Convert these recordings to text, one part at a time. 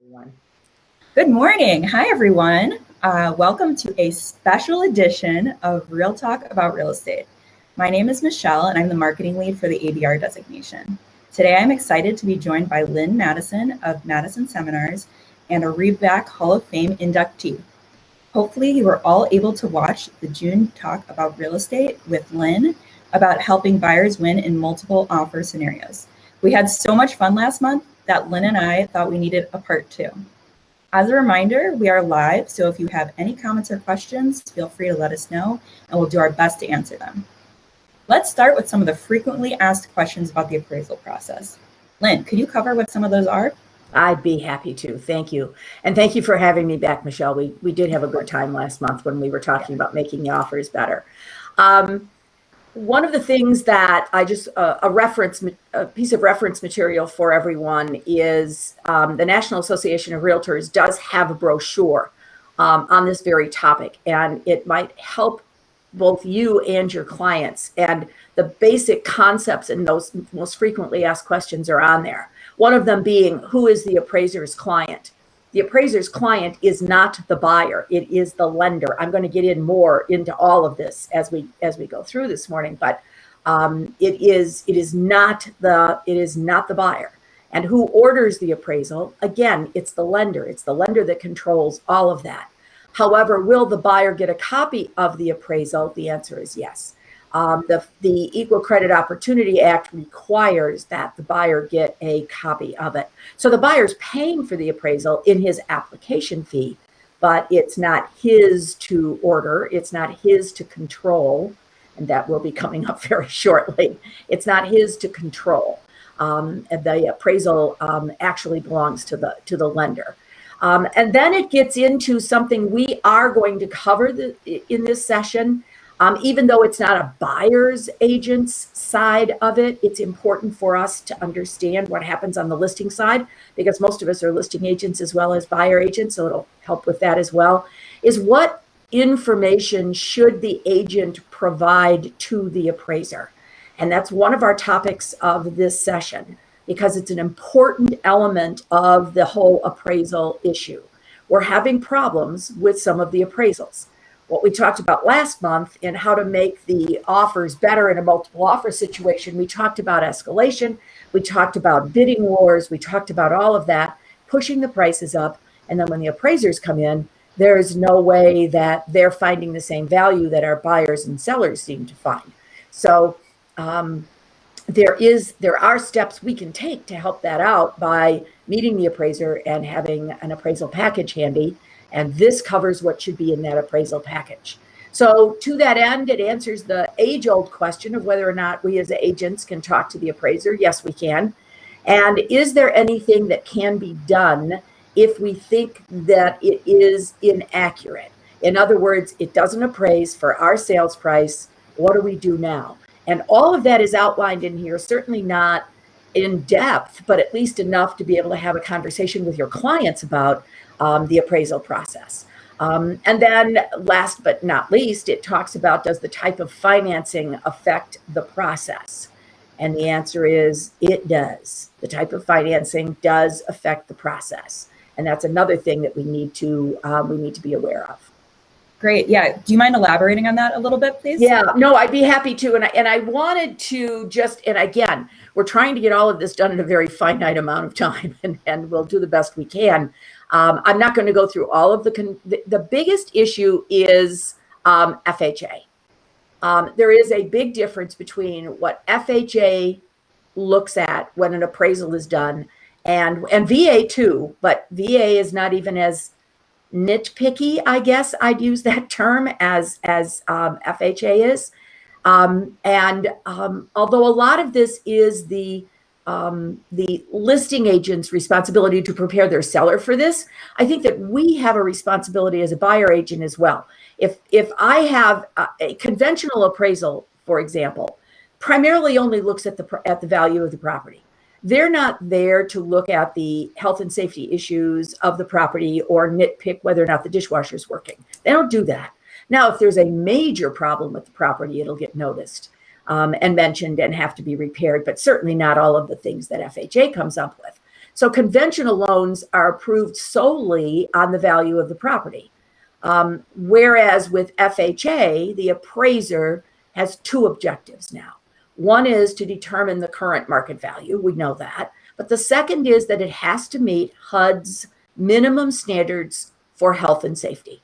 Everyone. Good morning. Hi, everyone. Welcome to a special edition of Real Talk about Real Estate. My name is Michelle, and I'm the marketing lead for the ABR designation. Today, I'm excited to be joined by Lynn Madison of Madison Seminars and a Reback Hall of Fame inductee. Hopefully, you were all able to watch the June Talk about Real Estate with Lynn about helping buyers win in multiple offer scenarios. We had so much fun last month that Lynn and I thought we needed a part two. As a reminder, we are live, so if you have any comments or questions, feel free to let us know, and we'll do our best to answer them. Let's start with some of the frequently asked questions about the appraisal process. Lynn, could you cover what some of those are? I'd be happy to. Thank you. And thank you for having me back, Michelle. We did have a good time last month when we were talking about making the offers better. One of the things that I just, a piece of reference material for everyone is the National Association of Realtors does have a brochure on this very topic, and it might help both you and your clients. And the basic concepts and those most frequently asked questions are on there. One of them being, who is the appraiser's client? The appraiser's client is not the buyer, it is the lender. I'm going to get in more into all of this as we go through this morning, but it is not the buyer. And who orders the appraisal? Again, it's the lender. It's the lender that controls all of that. However, will the buyer get a copy of the appraisal? The answer is yes. The Equal Credit Opportunity Act requires that the buyer get a copy of it. So the buyer's paying for the appraisal in his application fee, but it's not his to order. It's not his to control. And that will be coming up very shortly. It's not his to control. And the appraisal actually belongs to the lender. And then it gets into something we are going to cover in this session. Even though it's not a buyer's agent's side of it, it's important for us to understand what happens on the listing side, because most of us are listing agents as well as buyer agents, so it'll help with that as well, is what information should the agent provide to the appraiser? And that's one of our topics of this session, because it's an important element of the whole appraisal issue. We're having problems with some of the appraisals. What we talked about last month in how to make the offers better in a multiple offer situation, we talked about escalation, we talked about bidding wars, we talked about all of that, pushing the prices up. And then when the appraisers come in, there's no way that they're finding the same value that our buyers and sellers seem to find. So there are steps we can take to help that out by meeting the appraiser and having an appraisal package handy. And this covers what should be in that appraisal package. So to that end, it answers the age-old question of whether or not we as agents can talk to the appraiser. Yes, we can. And is there anything that can be done if we think that it is inaccurate? In other words, it doesn't appraise for our sales price. What do we do now? And all of that is outlined in here, certainly not in depth, but at least enough to be able to have a conversation with your clients about the appraisal process. And then last but not least, it talks about, does the type of financing affect the process? And the answer is it does. The type of financing does affect the process. And that's another thing that we need to be aware of. Great. Yeah. Do you mind elaborating on that a little bit, please? Yeah, no, I'd be happy to. And I wanted to just, and again, we're trying to get all of this done in a very finite amount of time, and we'll do the best we can. I'm not going to go through all of the biggest issue is FHA. There is a big difference between what FHA looks at when an appraisal is done and VA too, but VA is not even as nitpicky, I guess I'd use that term, as FHA is. And although a lot of this is the listing agent's responsibility to prepare their seller for this, I think that we have a responsibility as a buyer agent as well. If I have a conventional appraisal, for example, primarily only looks at the value of the property. They're not there to look at the health and safety issues of the property or nitpick whether or not the dishwasher is working. They don't do that. Now, if there's a major problem with the property, it'll get noticed and mentioned and have to be repaired, but certainly not all of the things that FHA comes up with. So conventional loans are approved solely on the value of the property. Whereas with FHA, the appraiser has two objectives now. One is to determine the current market value. We know that. But the second is that it has to meet HUD's minimum standards for health and safety.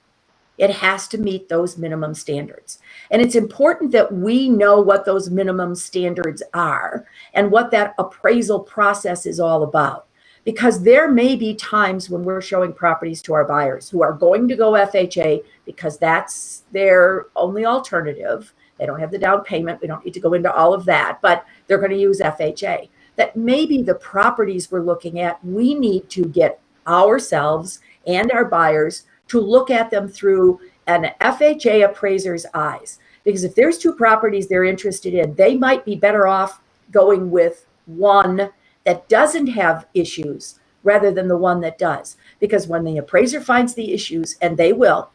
It has to meet those minimum standards. And it's important that we know what those minimum standards are and what that appraisal process is all about. Because there may be times when we're showing properties to our buyers who are going to go FHA because that's their only alternative. They don't have the down payment. We don't need to go into all of that, but they're going to use FHA. That maybe the properties we're looking at, we need to get ourselves and our buyers to look at them through an FHA appraiser's eyes. Because if there's two properties they're interested in, they might be better off going with one that doesn't have issues rather than the one that does. Because when the appraiser finds the issues, and they will,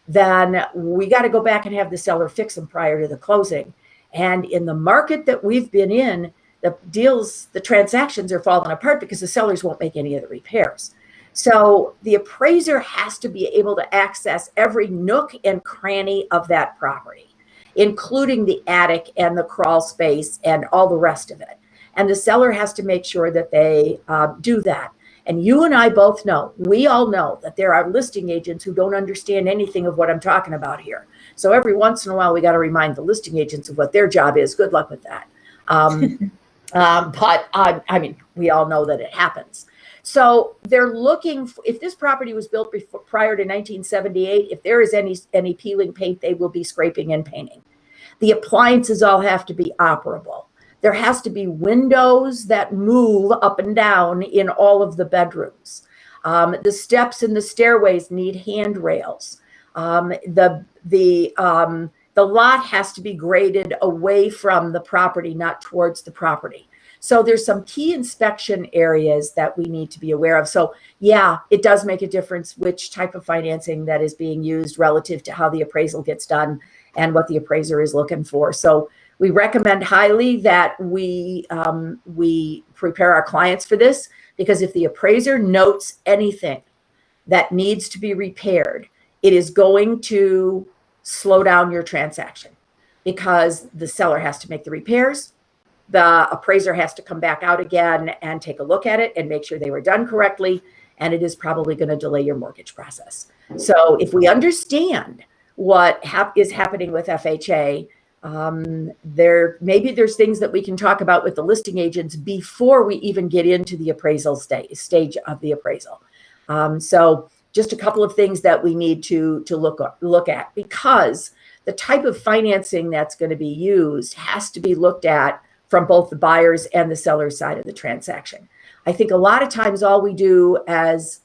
then we got to go back and have the seller fix them prior to the closing. And in the market that we've been in, the transactions are falling apart because the sellers won't make any of the repairs. So the appraiser has to be able to access every nook and cranny of that property, including the attic and the crawl space and all the rest of it. And the seller has to make sure that they do that. And you and I both know, we all know that there are listing agents who don't understand anything of what I'm talking about here. So every once in a while, we got to remind the listing agents of what their job is. Good luck with that. But I mean, we all know that it happens. So they're looking, if this property was built prior to 1978, if there is any peeling paint, they will be scraping and painting. The appliances all have to be operable. There has to be windows that move up and down in all of the bedrooms. The steps and the stairways need handrails. The lot has to be graded away from the property, not towards the property. So there's some key inspection areas that we need to be aware of. So yeah, it does make a difference which type of financing that is being used relative to how the appraisal gets done and what the appraiser is looking for. So we recommend highly that we prepare our clients for this, because if the appraiser notes anything that needs to be repaired, it is going to slow down your transaction, because the seller has to make the repairs. The appraiser has to come back out again and take a look at it and make sure they were done correctly. And it is probably going to delay your mortgage process. So if we understand what is happening with FHA, maybe there's things that we can talk about with the listing agents before we even get into the appraisal stage of the appraisal. So just a couple of things that we need to look at, because the type of financing that's going to be used has to be looked at from both the buyers and the seller's side of the transaction. I think a lot of times all we do as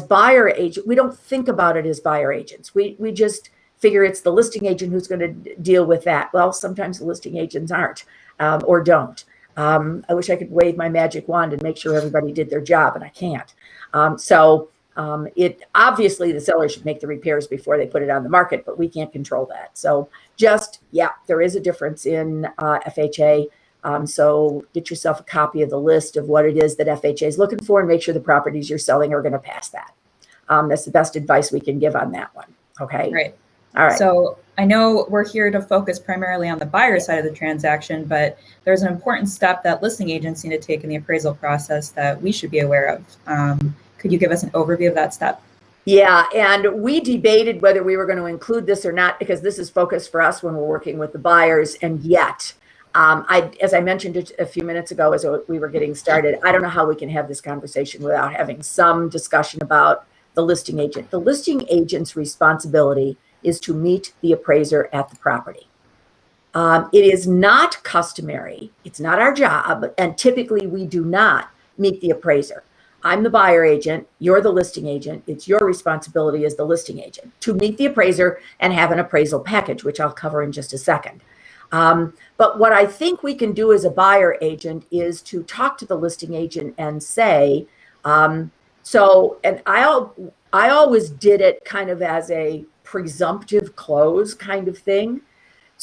buyer agent, we don't think about it as buyer agents. We just figure it's the listing agent who's going to deal with that. Well, sometimes the listing agents aren't or don't. I wish I could wave my magic wand and make sure everybody did their job, and I can't. It obviously the seller should make the repairs before they put it on the market, but we can't control that. So there is a difference in FHA. So get yourself a copy of the list of what it is that FHA is looking for, and make sure the properties you're selling are going to pass that. That's the best advice we can give on that one. Okay. Right. All right. So I know we're here to focus primarily on the buyer side of the transaction, but there's an important step that listing agents need to take in the appraisal process that we should be aware of. Could you give us an overview of that step? Yeah, and we debated whether we were going to include this or not, because this is focused for us when we're working with the buyers. And yet, as I mentioned a few minutes ago, as we were getting started, I don't know how we can have this conversation without having some discussion about the listing agent. The listing agent's responsibility is to meet the appraiser at the property. It is not customary. It's not our job. And typically we do not meet the appraiser. I'm the buyer agent. You're the listing agent. It's your responsibility as the listing agent to meet the appraiser and have an appraisal package, which I'll cover in just a second. But what I think we can do as a buyer agent is to talk to the listing agent and say, and I always did it kind of as a presumptive close kind of thing.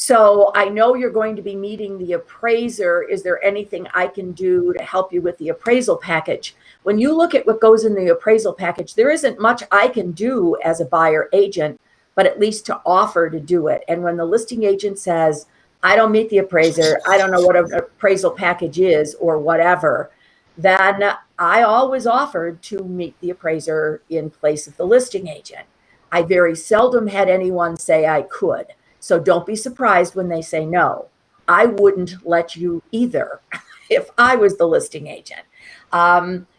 So I know you're going to be meeting the appraiser. Is there anything I can do to help you with the appraisal package? When you look at what goes in the appraisal package, there isn't much I can do as a buyer agent, but at least to offer to do it. And when the listing agent says, I don't meet the appraiser, I don't know what an appraisal package is or whatever, then I always offered to meet the appraiser in place of the listing agent. I very seldom had anyone say I could. So don't be surprised when they say no. I wouldn't let you either if I was the listing agent.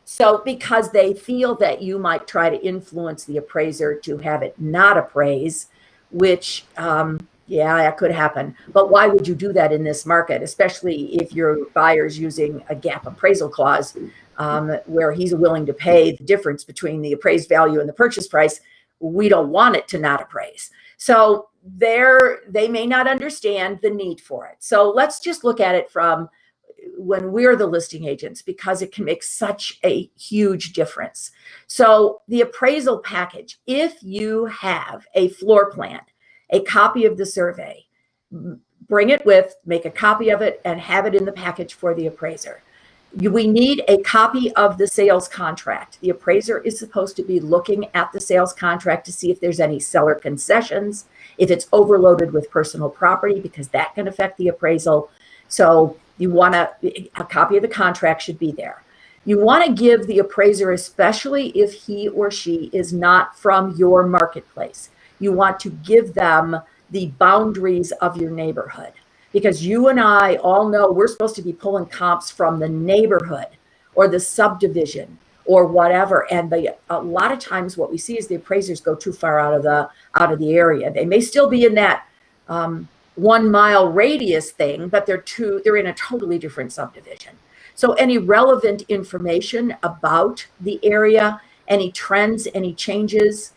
So because they feel that you might try to influence the appraiser to have it not appraise, which, yeah, that could happen. But why would you do that in this market, especially if your buyer's using a gap appraisal clause where he's willing to pay the difference between the appraised value and the purchase price? We don't want it to not appraise. So they may not understand the need for it. So let's just look at it from when we're the listing agents, because it can make such a huge difference. So the appraisal package, if you have a floor plan, a copy of the survey, bring it with, make a copy of it and have it in the package for the appraiser. We need a copy of the sales contract. The appraiser is supposed to be looking at the sales contract to see if there's any seller concessions, if it's overloaded with personal property, because that can affect the appraisal. So you want a copy of the contract should be there. You want to give the appraiser, especially if he or she is not from your marketplace, you want to give them the boundaries of your neighborhood. Because you and I all know we're supposed to be pulling comps from the neighborhood or the subdivision or whatever. And a lot of times what we see is the appraisers go too far out of the area. They may still be in that 1 mile radius thing, but they're in a totally different subdivision. So any relevant information about the area, any trends, any changes,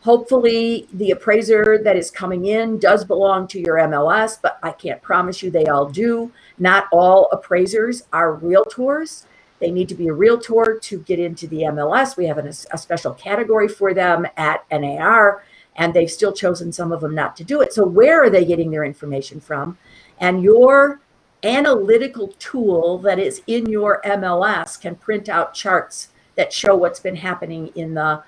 hopefully the appraiser that is coming in does belong to your MLS, but I can't promise you they all do. Not all appraisers are realtors. They need to be a realtor to get into the MLS. We have a special category for them at NAR, and they've still chosen some of them not to do it. So where are they getting their information from? And your analytical tool that is in your MLS can print out charts that show what's been happening in the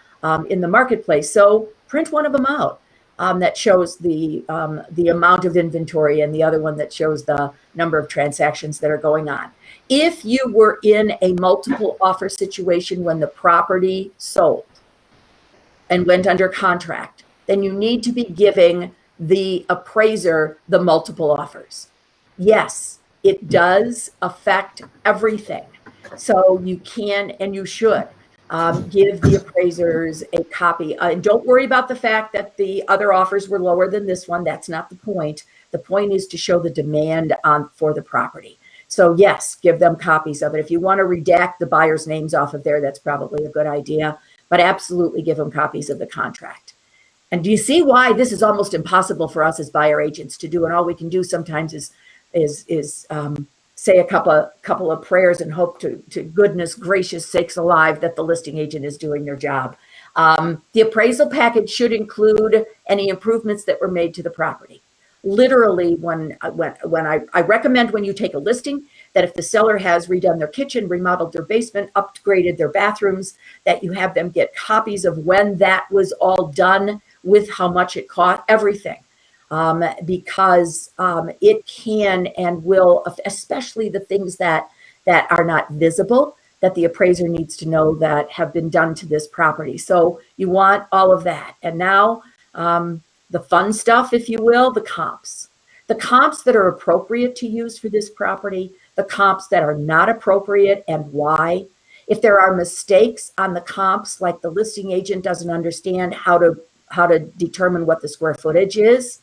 marketplace. So print one of them out that shows the amount of inventory, and the other one that shows the number of transactions that are going on. If you were in a multiple offer situation when the property sold and went under contract, then you need to be giving the appraiser the multiple offers. Yes, it does affect everything. So you can and you should give the appraisers a copy. And don't worry about the fact that the other offers were lower than this one. That's not the point. The point is to show the demand for the property. So yes, give them copies of it. If you want to redact the buyer's names off of there, that's probably a good idea, but absolutely give them copies of the contract. And do you see why this is almost impossible for us as buyer agents to do? And all we can do sometimes is say a couple of prayers and hope to goodness gracious sakes alive that the listing agent is doing their job. The appraisal package should include any improvements that were made to the property. Literally, when I recommend when you take a listing that if the seller has redone their kitchen, remodeled their basement, upgraded their bathrooms, that you have them get copies of when that was all done, with how much it cost, everything. Because it can and will, especially the things that are not visible, that the appraiser needs to know that have been done to this property. So you want all of that. And now the fun stuff, if you will, the comps. The comps that are appropriate to use for this property, the comps that are not appropriate and why. If there are mistakes on the comps, like the listing agent doesn't understand how to determine what the square footage is.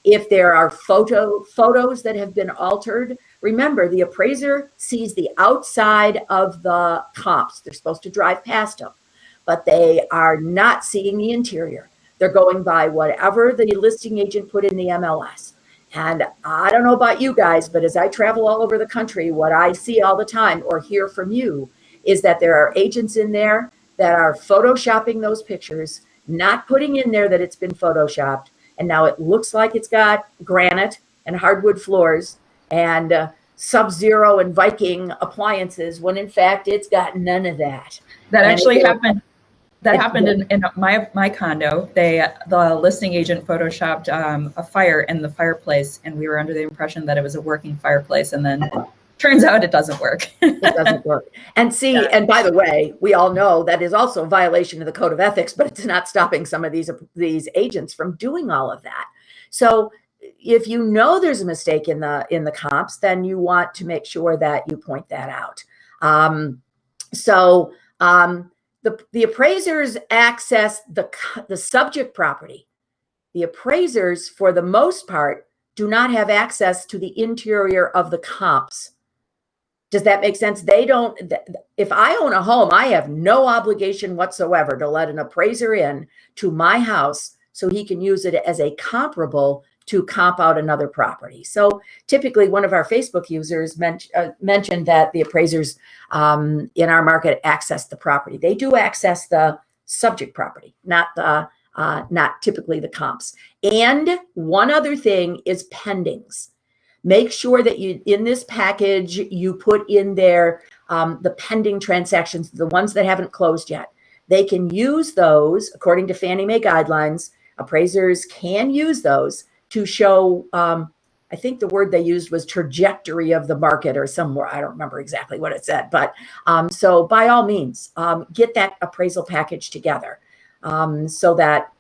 If there are photos that have been altered, remember the appraiser sees the outside of the comps. They're supposed to drive past them, but they are not seeing the interior. They're going by whatever the listing agent put in the MLS. And I don't know about you guys, but as I travel all over the country, what I see all the time or hear from you is that there are agents in there that are photoshopping those pictures, not putting in there that it's been photoshopped, and now it looks like it's got granite and hardwood floors and Sub-Zero and Viking appliances, when in fact it's got none of that. That And actually happened. That happened in my condo. The listing agent photoshopped a fire in the fireplace, and we were under the impression that it was a working fireplace, and then turns out it doesn't work. It doesn't work. And see, yeah. And by the way, we all know that is also a violation of the code of ethics, but it's not stopping some of these agents from doing all of that. So if you know there's a mistake in the comps, then you want to make sure that you point that out. The appraisers access the subject property. The appraisers, for the most part, do not have access to the interior of the comps. Does that make sense? They don't. If I own a home, I have no obligation whatsoever to let an appraiser in to my house so he can use it as a comparable to comp out another property. So typically one of our Facebook users mentioned that the appraisers in our market access the property. They do access the subject property, not typically the comps. And one other thing is pendings. Make sure that in this package, you put in there the pending transactions, the ones that haven't closed yet. They can use those, according to Fannie Mae guidelines, appraisers can use those to show, I think the word they used was trajectory of the market or somewhere. I don't remember exactly what it said, but so by all means, get that appraisal package together so that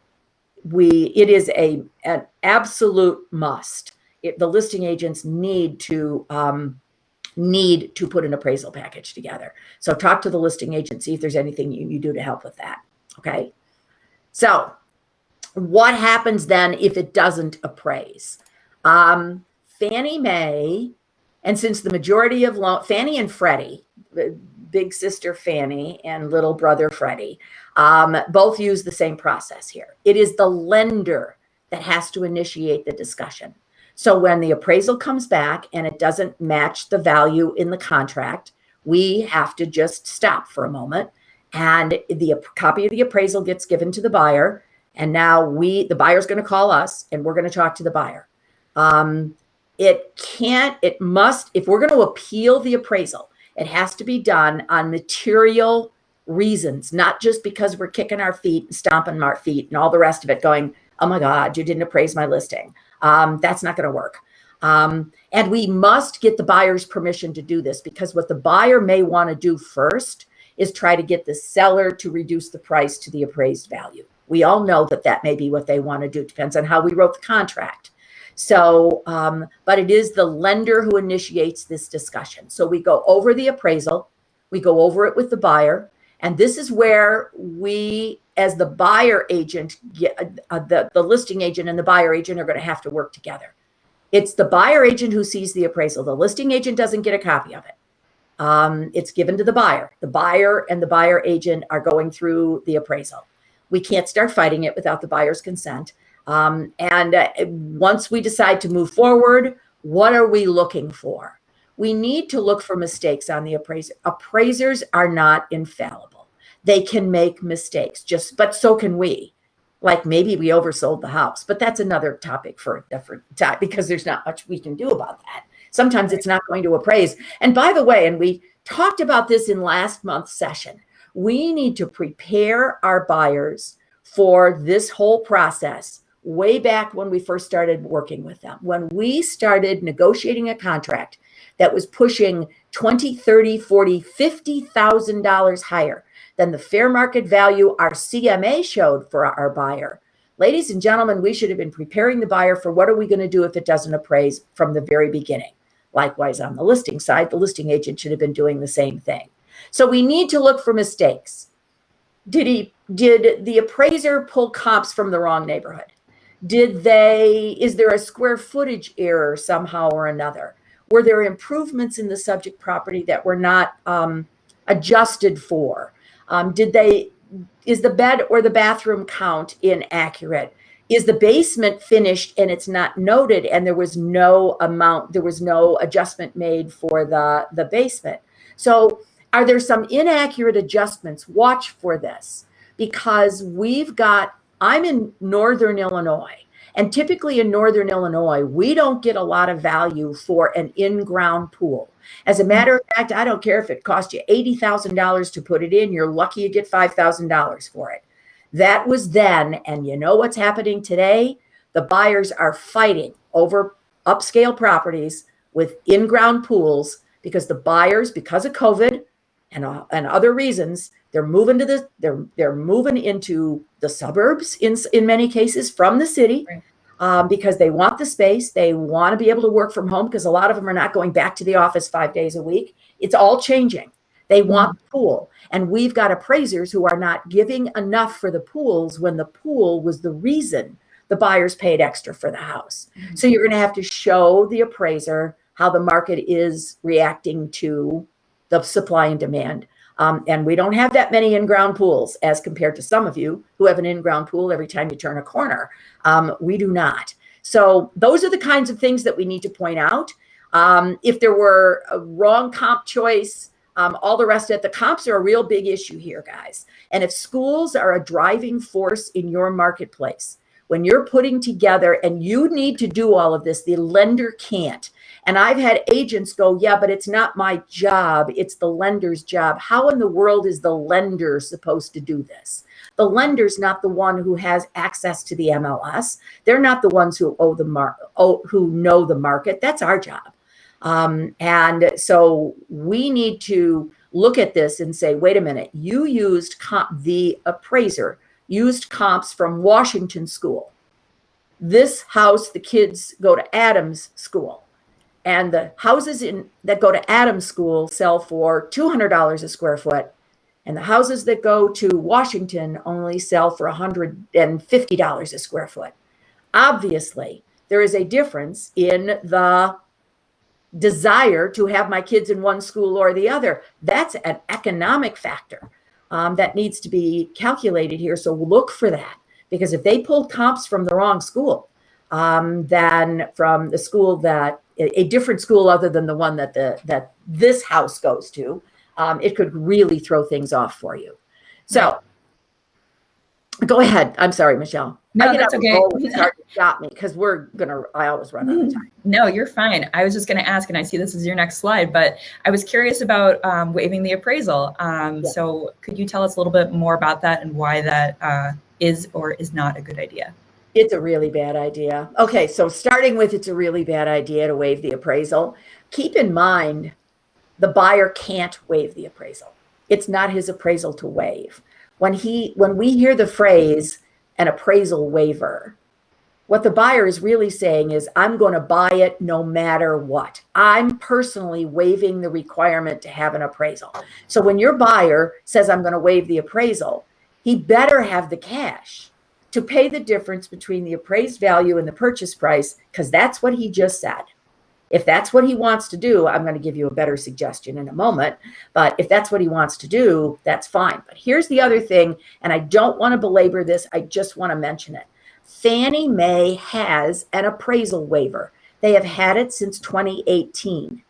it is an absolute must. The listing agents need to put an appraisal package together. So talk to the listing agent, see if there's anything you do to help with that. Okay. So what happens then if it doesn't appraise? Fannie Mae, and since the majority of Fannie and Freddie, big sister Fannie and little brother Freddie, both use the same process here. It is the lender that has to initiate the discussion. So when the appraisal comes back and it doesn't match the value in the contract, we have to just stop for a moment, and the copy of the appraisal gets given to the buyer. And now the buyer's going to call us and we're going to talk to the buyer. It must, if we're going to appeal the appraisal, it has to be done on material reasons, not just because we're kicking our feet and stomping our feet and all the rest of it going, oh my God, you didn't appraise my listing. That's not going to work. And we must get the buyer's permission to do this, because what the buyer may want to do first is try to get the seller to reduce the price to the appraised value. We all know that may be what they want to do. It depends on how we wrote the contract. So, but it is the lender who initiates this discussion. So we go over the appraisal, we go over it with the buyer, and this is where we, as the buyer agent, the listing agent and the buyer agent are going to have to work together. It's the buyer agent who sees the appraisal. The listing agent doesn't get a copy of it. It's given to the buyer. The buyer and the buyer agent are going through the appraisal. We can't start fighting it without the buyer's consent. Once we decide to move forward, what are we looking for? We need to look for mistakes on the appraiser. Appraisers are not infallible. They can make mistakes, but so can we. Like maybe we oversold the house, but that's another topic for a different time, because there's not much we can do about that. Sometimes it's not going to appraise. And by the way, and we talked about this in last month's session, we need to prepare our buyers for this whole process way back when we first started working with them. When we started negotiating a contract that was pushing $20,000, $30,000, $40,000, $50,000 higher than the fair market value our CMA showed for our buyer. Ladies and gentlemen, we should have been preparing the buyer for what are we going to do if it doesn't appraise from the very beginning. Likewise, on the listing side, the listing agent should have been doing the same thing. So we need to look for mistakes. Did the appraiser pull comps from the wrong neighborhood? Is there a square footage error somehow or another? Were there improvements in the subject property that were not adjusted for? Is the bed or the bathroom count inaccurate? Is the basement finished and it's not noted, and there was no adjustment made for the basement? So are there some inaccurate adjustments? Watch for this, because I'm in Northern Illinois, And typically in Northern Illinois, we don't get a lot of value for an in-ground pool. As a matter of fact, I don't care if it cost you $80,000 to put it in, you're lucky you get $5,000 for it. That was then, and you know what's happening today? The buyers are fighting over upscale properties with in-ground pools because the buyers, because of COVID and other reasons, they're moving to they're moving into the suburbs in many cases from the city. Right. Because they want the space. They want to be able to work from home because a lot of them are not going back to the office 5 days a week. It's all changing. They want the pool. And we've got appraisers who are not giving enough for the pools when the pool was the reason the buyers paid extra for the house. So you're going to have to show the appraiser how the market is reacting to the supply and demand. And we don't have that many in-ground pools as compared to some of you who have an in-ground pool every time you turn a corner. We do not. So those are the kinds of things that we need to point out. If there were a wrong comp choice, all the rest of it, the comps are a real big issue here, guys. And if schools are a driving force in your marketplace, when you're putting together, and you need to do all of this, the lender can't. And I've had agents go, yeah, but it's not my job. It's the lender's job. How in the world is the lender supposed to do this? The lender's not the one who has access to the MLS. They're not the ones who who know the market. That's our job. And so we need to look at this and say, wait a minute, you used the appraiser used comps from Washington School. This house, the kids go to Adams School. And the houses that go to Adams School sell for $200 a square foot. And the houses that go to Washington only sell for $150 a square foot. Obviously, there is a difference in the desire to have my kids in one school or the other. That's an economic factor that needs to be calculated here. So look for that. Because if they pulled comps from the wrong school, than from the school that a different school other than the one that this house goes to, it could really throw things off for you. So go ahead. I'm sorry, Michelle. No, that's okay. It's hard to stop me because I always run out of time. No, you're fine. I was just going to ask, and I see this is your next slide, but I was curious about waiving the appraisal. So could you tell us a little bit more about that and why that is or is not a good idea? It's a really bad idea. Okay, so starting with it's a really bad idea to waive the appraisal. Keep in mind, the buyer can't waive the appraisal. It's not his appraisal to waive. When we hear the phrase an appraisal waiver, what the buyer is really saying is, I'm going to buy it no matter what. I'm personally waiving the requirement to have an appraisal. So when your buyer says, I'm going to waive the appraisal, he better have the cash to pay the difference between the appraised value and the purchase price, because that's what he just said. If that's what he wants to do, I'm going to give you a better suggestion in a moment. But if that's what he wants to do, that's fine. But here's the other thing, and I don't want to belabor this. I just want to mention it. Fannie Mae has an appraisal waiver. They have had it since 2018.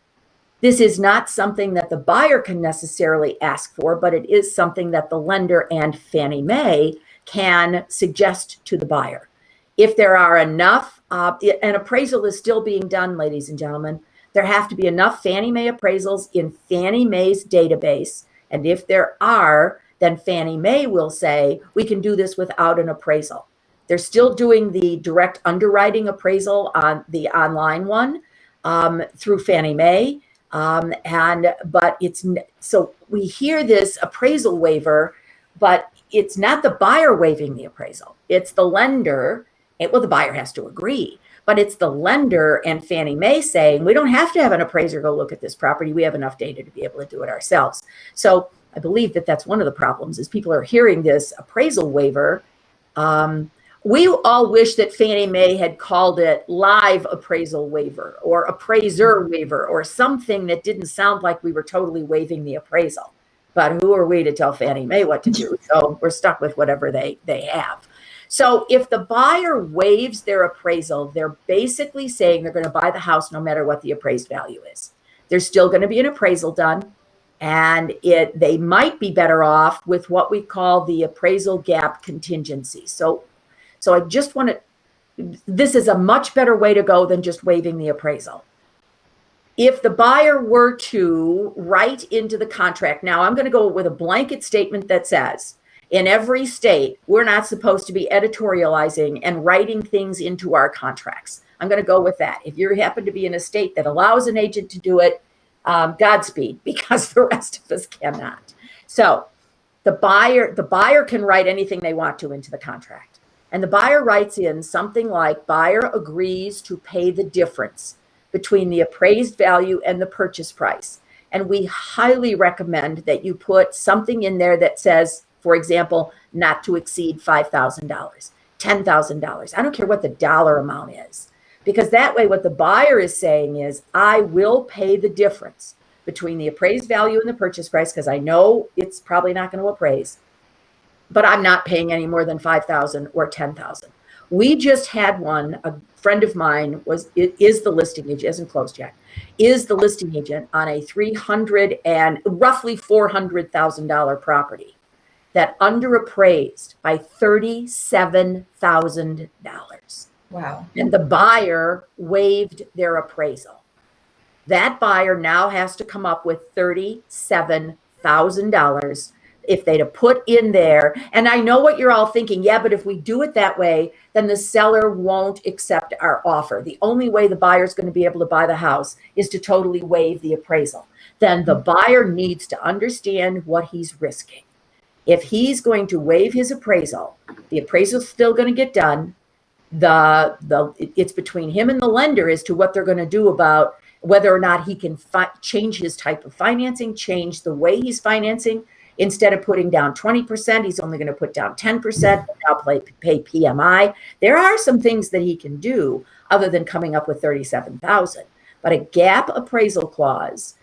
This is not something that the buyer can necessarily ask for, but it is something that the lender and Fannie Mae can suggest to the buyer. If there are enough, an appraisal is still being done, ladies and gentlemen. There have to be enough Fannie Mae appraisals in Fannie Mae's database. And if there are, then Fannie Mae will say, we can do this without an appraisal. They're still doing the direct underwriting appraisal on the online one through Fannie Mae. But so we hear this appraisal waiver, but it's not the buyer waiving the appraisal. It's the lender. Well, the buyer has to agree, but it's the lender and Fannie Mae saying, we don't have to have an appraiser go look at this property. We have enough data to be able to do it ourselves. So I believe that that's one of the problems is people are hearing this appraisal waiver. We all wish that Fannie Mae had called it live appraisal waiver or appraiser waiver or something that didn't sound like we were totally waiving the appraisal. But who are we to tell Fannie Mae what to do? So we're stuck with whatever they have. So if the buyer waives their appraisal, they're basically saying they're going to buy the house no matter what the appraised value is. There's still going to be an appraisal done, and they might be better off with what we call the appraisal gap contingency. So I just want to this is a much better way to go than just waiving the appraisal. If the buyer were to write into the contract, now I'm going to go with a blanket statement that says, in every state, we're not supposed to be editorializing and writing things into our contracts. I'm going to go with that. If you happen to be in a state that allows an agent to do it, Godspeed, because the rest of us cannot. So the buyer can write anything they want to into the contract. And the buyer writes in something like, buyer agrees to pay the difference between the appraised value and the purchase price. And we highly recommend that you put something in there that says, for example, not to exceed $5,000, $10,000. I don't care what the dollar amount is, because that way what the buyer is saying is, I will pay the difference between the appraised value and the purchase price, because I know it's probably not going to appraise, but I'm not paying any more than $5,000 or $10,000. We just had one, a friend of mine is the listing agent, hasn't closed yet, is the listing agent on a $300,000 and roughly $400,000 property that underappraised by $37,000. Wow. And the buyer waived their appraisal. That buyer now has to come up with $37,000 if they'd have put in there. And I know what you're all thinking. Yeah, but if we do it that way, then the seller won't accept our offer. The only way the buyer's going to be able to buy the house is to totally waive the appraisal. Then the buyer needs to understand what he's risking. If he's going to waive his appraisal, the appraisal's still going to get done. It's between him and the lender as to what they're going to do about whether or not he can change his type of financing, change the way he's financing. Instead of putting down 20%, he's only going to put down 10%, now pay PMI. There are some things that he can do other than coming up with $37,000. But a gap appraisal clause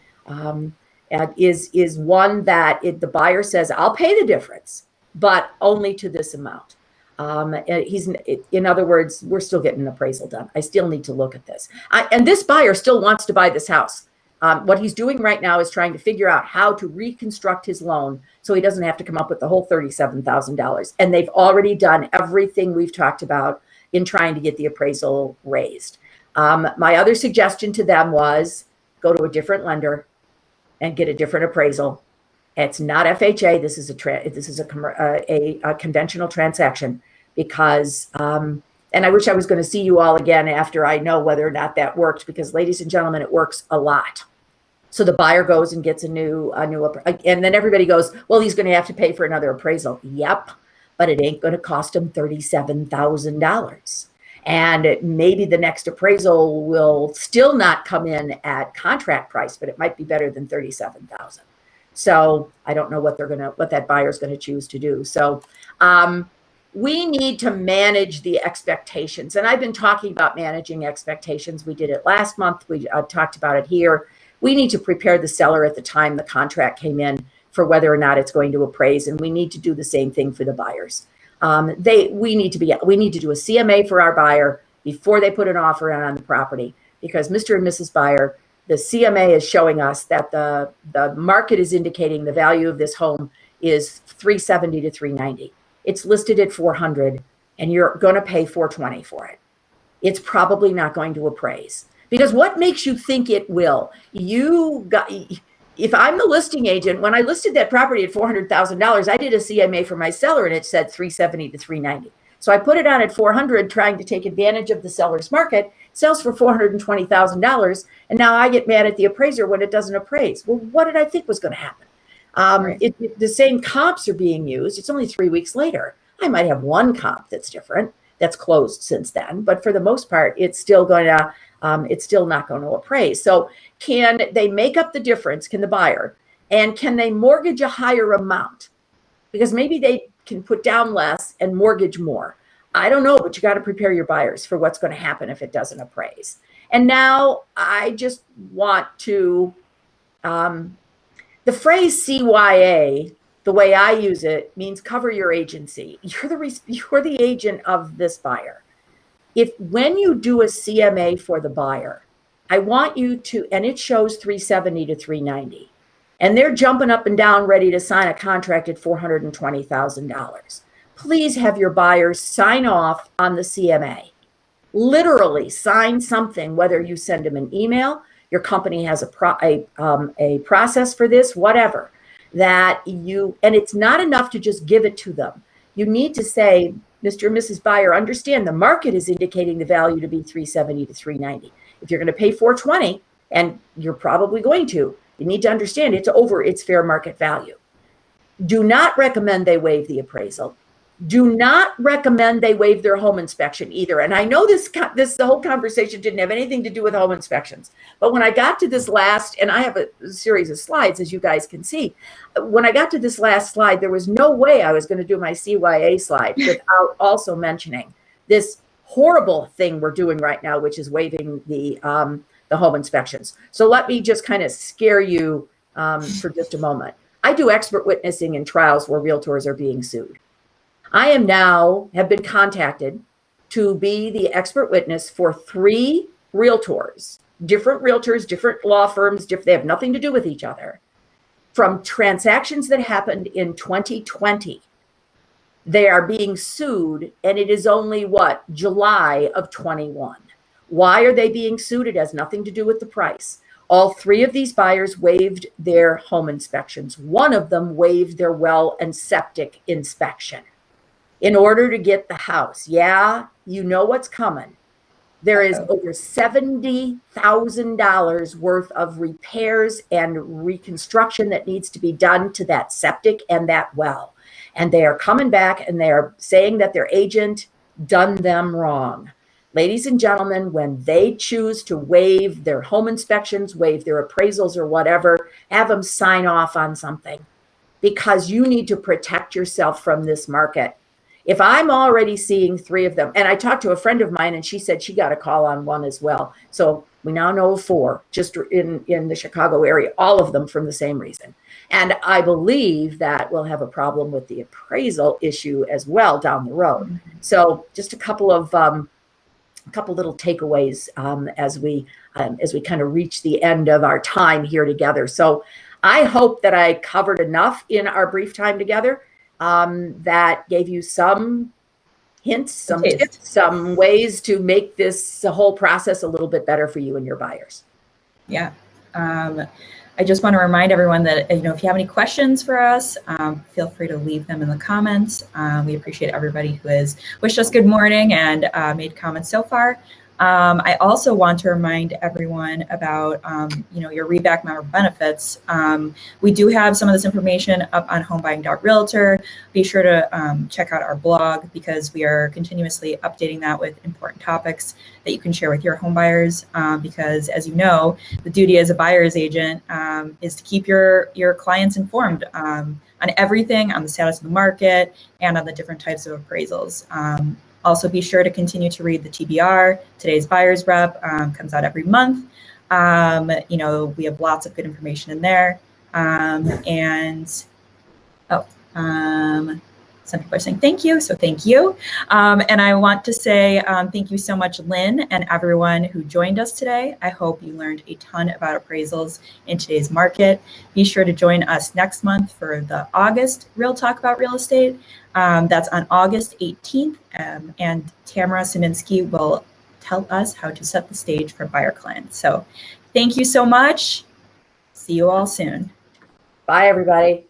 is one that the buyer says, I'll pay the difference, but only to this amount. In other words, we're still getting an appraisal done. I still need to look at this. And this buyer still wants to buy this house. What he's doing right now is trying to figure out how to reconstruct his loan so he doesn't have to come up with the whole $37,000. And they've already done everything we've talked about in trying to get the appraisal raised. My other suggestion to them was go to a different lender and get a different appraisal. It's not FHA. This is a conventional transaction because, and I wish I was going to see you all again after I know whether or not that worked, because ladies and gentlemen, it works a lot. So the buyer goes and gets a new, and then everybody goes, well, he's going to have to pay for another appraisal. Yep. But it ain't going to cost him $37,000. And maybe the next appraisal will still not come in at contract price, but it might be better than $37,000. So I don't know what that buyer's going to choose to do. So we need to manage the expectations. And I've been talking about managing expectations. We did it last month. We talked about it here. We need to prepare the seller at the time the contract came in for whether or not it's going to appraise. And we need to do the same thing for the buyers. We need to do a CMA for our buyer before they put an offer in on the property, because Mr. and Mrs. Buyer, the CMA is showing us that the market is indicating the value of this home is $370,000 to $390,000. It's listed at $400,000 and you're going to pay $420,000 for it. It's probably not going to appraise, because what makes you think it will? If I'm the listing agent, when I listed that property at $400,000, I did a CMA for my seller and it said $370,000 to $390,000. So I put it on at $400,000, trying to take advantage of the seller's market. Sells for $420,000, and now I get mad at the appraiser when it doesn't appraise. Well, what did I think was going to happen? Right. The same comps are being used. It's only 3 weeks later. I might have one comp that's different, that's closed since then, but for the most part, it's still not going to appraise. So can they make up the difference? Can the buyer, and can they mortgage a higher amount? Because maybe they can put down less and mortgage more. I don't know, but you got to prepare your buyers for what's going to happen if it doesn't appraise. And now I just want to, the phrase CYA, the way I use it, means cover your agency. You're the agent of this buyer. When you do a CMA for the buyer, I want you to, and it shows $370,000 to $390,000, and they're jumping up and down ready to sign a contract at $420,000. Please have your buyers sign off on the CMA. literally sign something, whether you send them an email, your company has a process for this, whatever, that you, and it's not enough to just give it to them. You need to say, Mr. and Mrs. Buyer, understand the market is indicating the value to be 370 to 390. If you're going to pay 420, and you're probably going to, you need to understand it's over its fair market value. Do not recommend they waive the appraisal. Do not recommend they waive their home inspection either. And I know the whole conversation didn't have anything to do with home inspections, but when I got to this last, and I have a series of slides, as you guys can see, when I got to this last slide, there was no way I was going to do my CYA slide without also mentioning this horrible thing we're doing right now, which is waiving the home inspections. So let me just kind of scare you for just a moment. I do expert witnessing in trials where realtors are being sued. I have been contacted to be the expert witness for 3 realtors, different law firms, they have nothing to do with each other, from transactions that happened in 2020. They are being sued, and it is only July of 21. Why are they being sued? It has nothing to do with the price. All 3 of these buyers waived their home inspections. One of them waived their well and septic inspection in order to get the house. Yeah, you know what's coming. There is over $70,000 worth of repairs and reconstruction that needs to be done to that septic and that well. And they are coming back and they are saying that their agent done them wrong. Ladies and gentlemen, when they choose to waive their home inspections, waive their appraisals or whatever, have them sign off on something, because you need to protect yourself from this market. If I'm already seeing 3 of them, and I talked to a friend of mine and she said she got a call on 1 as well. So we now know of 4 just in the Chicago area, all of them from the same reason. And I believe that we'll have a problem with the appraisal issue as well down the road. So just a couple little takeaways as we kind of reach the end of our time here together. So I hope that I covered enough in our brief time together that gave you some hints, some tips, some ways to make this whole process a little bit better for you and your buyers. Yeah. I just want to remind everyone that, if you have any questions for us, feel free to leave them in the comments. We appreciate everybody who has wished us good morning and made comments so far. I also want to remind everyone about, your REBAC member benefits. We do have some of this information up on homebuying.realtor. Be sure to check out our blog, because we are continuously updating that with important topics that you can share with your home buyers. Because as you know, the duty as a buyer's agent is to keep your clients informed on everything, on the status of the market and on the different types of appraisals. Also, be sure to continue to read the TBR. Today's Buyer's Rep comes out every month. We have lots of good information in there. Some people are saying thank you, so thank you. And I want to say thank you so much, Lynn, and everyone who joined us today. I hope you learned a ton about appraisals in today's market. Be sure to join us next month for the August Real Talk About Real Estate. That's on August 18th, and Tamara Saminsky will tell us how to set the stage for buyer clients. So thank you so much. See you all soon. Bye, everybody.